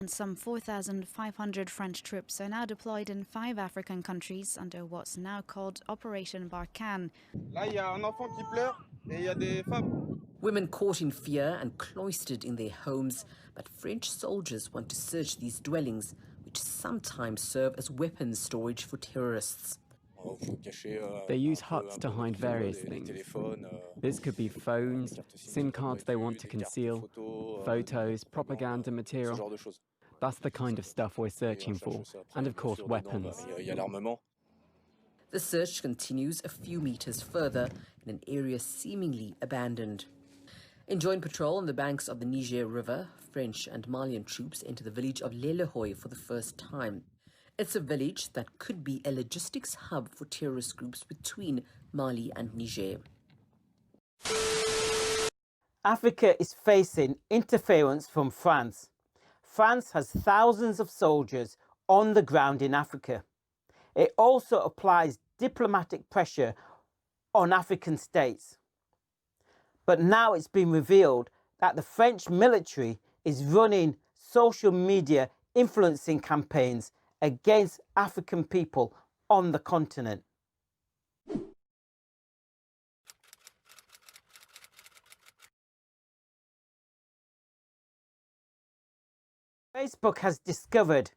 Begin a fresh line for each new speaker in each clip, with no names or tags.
And some 4,500 French troops are now deployed in 5 African countries under what's now called Operation Barkhane.
Là, il y a un enfant qui pleure et il y a des femmes.
Women caught in fear and cloistered in their homes, but French soldiers want to search these dwellings, which sometimes serve as weapons storage for terrorists.
They use huts to hide various things. This could be phones, SIM cards they want to conceal, photos, propaganda material. That's the kind of stuff we're searching for, and of course weapons.
The search continues a few meters further in an area seemingly abandoned. In joint patrol on the banks of the Niger River, French and Malian troops enter the village of Lelehoy for the first time. It's a village that could be a logistics hub for terrorist groups between Mali and Niger.
Africa is facing interference from France. France has thousands of soldiers on the ground in Africa. It also applies diplomatic pressure on African states. But now it's been revealed that the French military is running social media influencing campaigns against African people on the continent. Facebook has discovered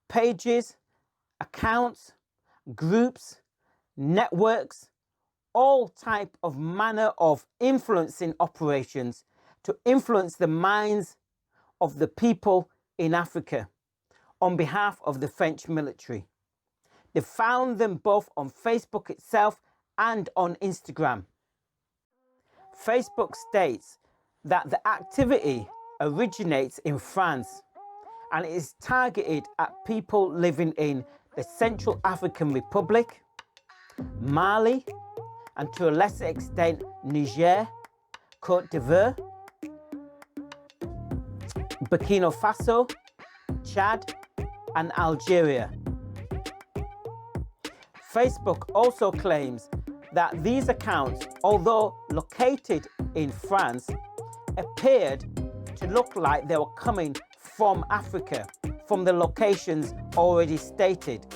pages, accounts, groups, networks, all type of manner of influencing operations to influence the minds of the people in Africa on behalf of the French military. They found them both on Facebook itself and on Instagram. Facebook states that the activity originates in France and it is targeted at people living in the Central African Republic, Mali, and to a lesser extent Niger, Côte d'Ivoire, Burkina Faso, Chad, and Algeria. Facebook also claims that these accounts, although located in France, appeared to look like they were coming from Africa, from the locations already stated.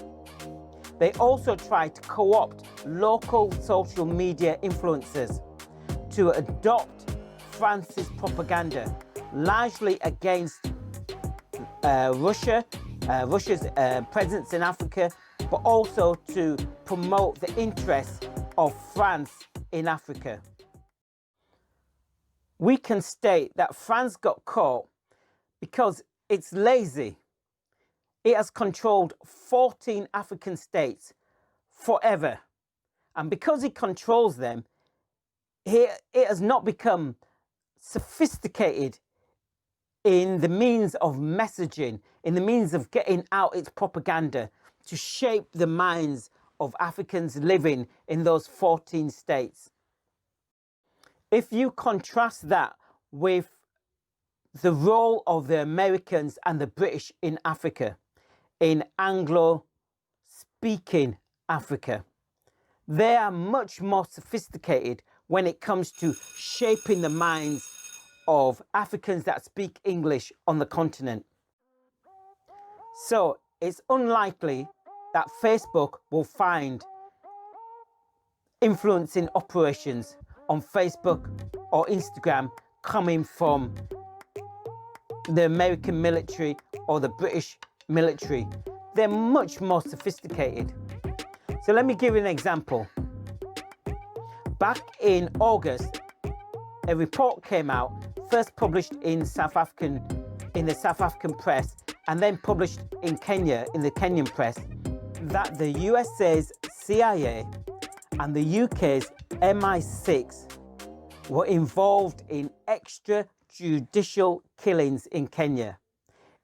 They also tried to co-opt local social media influencers to adopt France's propaganda, largely against Russia's presence in Africa, but also to promote the interests of France in Africa. We can state that France got caught because it's lazy. It has controlled 14 African states forever. And because it controls them, it has not become sophisticated in the means of messaging, in the means of getting out its propaganda to shape the minds of Africans living in those 14 states. If you contrast that with the role of the Americans and the British in Africa, in Anglo-speaking Africa, they are much more sophisticated when it comes to shaping the minds of Africans that speak English on the continent. So it's unlikely that Facebook will find influencing operations on Facebook or Instagram coming from the American military or the British military. They're much more sophisticated. So let me give you an example. Back in August, a report came out, first published in the South African press, and then published in Kenya, in the Kenyan press, that the USA's CIA and the UK's MI6 were involved in extrajudicial killings in Kenya.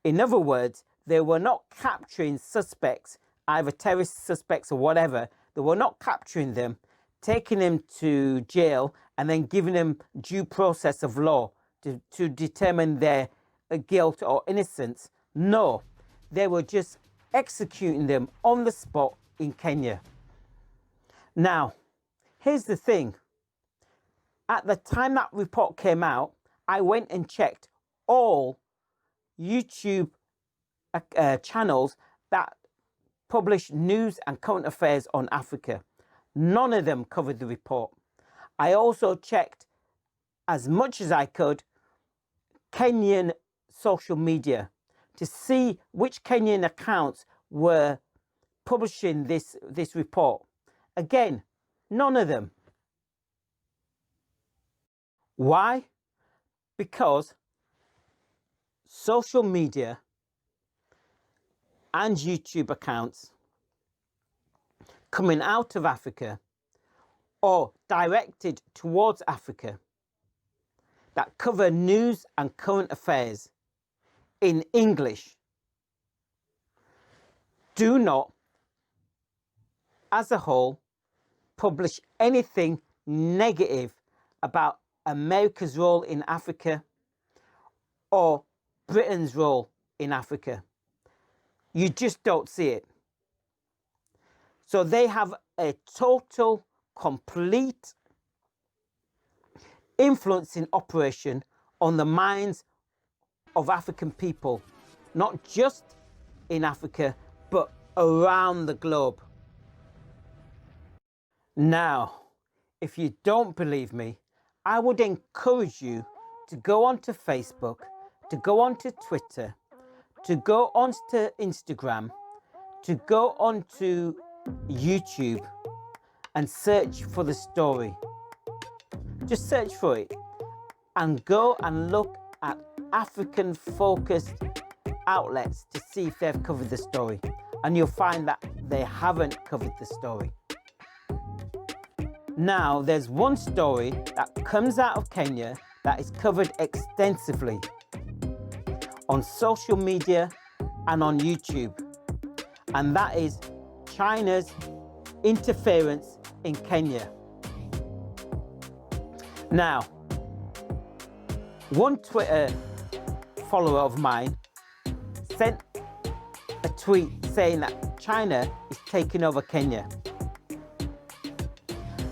In other words, they were not capturing suspects, either terrorist suspects or whatever. They were not capturing them, taking them to jail, and then giving them due process of law to determine their guilt or innocence. No, they were just executing them on the spot in Kenya. Now, here's the thing. At the time that report came out, I went and checked all YouTube channels that publish news and current affairs on Africa. None of them covered the report. I also checked as much as I could Kenyan social media to see which Kenyan accounts were publishing this report. Again, none of them. Why? Because social media and YouTube accounts coming out of Africa or directed towards Africa that cover news and current affairs in English do not, as a whole, publish anything negative about America's role in Africa or Britain's role in Africa. You just don't see it. So they have a total, complete influencing operation on the minds of African people, not just in Africa, but around the globe. Now, if you don't believe me, I would encourage you to go onto Facebook, to go onto Twitter, to go onto Instagram, to go onto YouTube and search for the story. Just search for it and go and look at African focused outlets to see if they've covered the story, and you'll find that they haven't covered the story. Now, there's one story that comes out of Kenya that is covered extensively on social media and on YouTube, and that is China's interference in Kenya. Now, one Twitter follower of mine sent a tweet saying that China is taking over Kenya.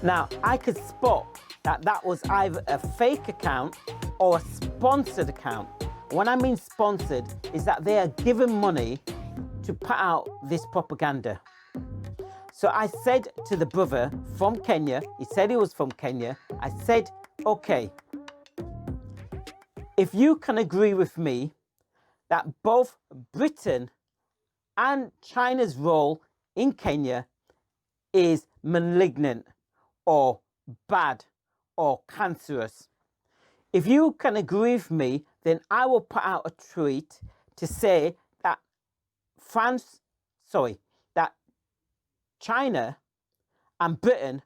Now, I could spot that that was either a fake account or a sponsored account. When I mean sponsored, is that they are given money to put out this propaganda. So I said to the brother from Kenya, he said he was from Kenya, I said, okay, if you can agree with me that both Britain and China's role in Kenya is malignant or bad or cancerous, if you can agree with me, then I will put out a tweet to say that that China and Britain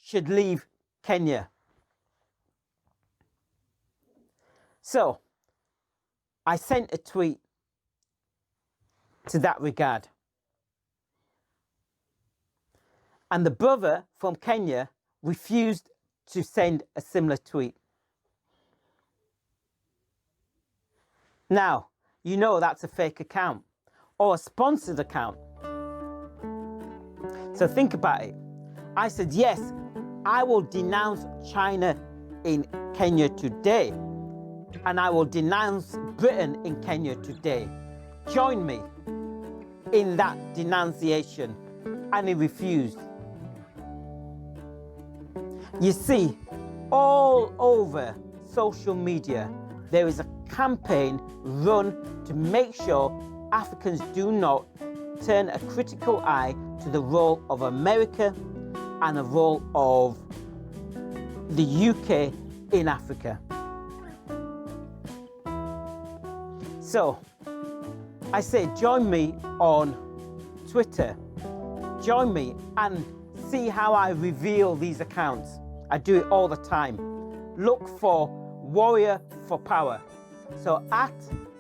should leave Kenya. So I sent a tweet to that regard. And the brother from Kenya refused to send a similar tweet. Now, you know that's a fake account or a sponsored account. So think about it. I said, yes, I will denounce China in Kenya today, and I will denounce Britain in Kenya today. Join me in that denunciation. And he refused. You see, all over social media, there is a campaign run to make sure Africans do not turn a critical eye to the role of America and the role of the UK in Africa. So I say, join me on Twitter. Join me and see how I reveal these accounts. I do it all the time. Look for Warrior for Power. So at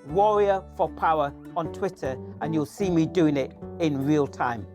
Warrior for Power on Twitter, and you'll see me doing it in real time.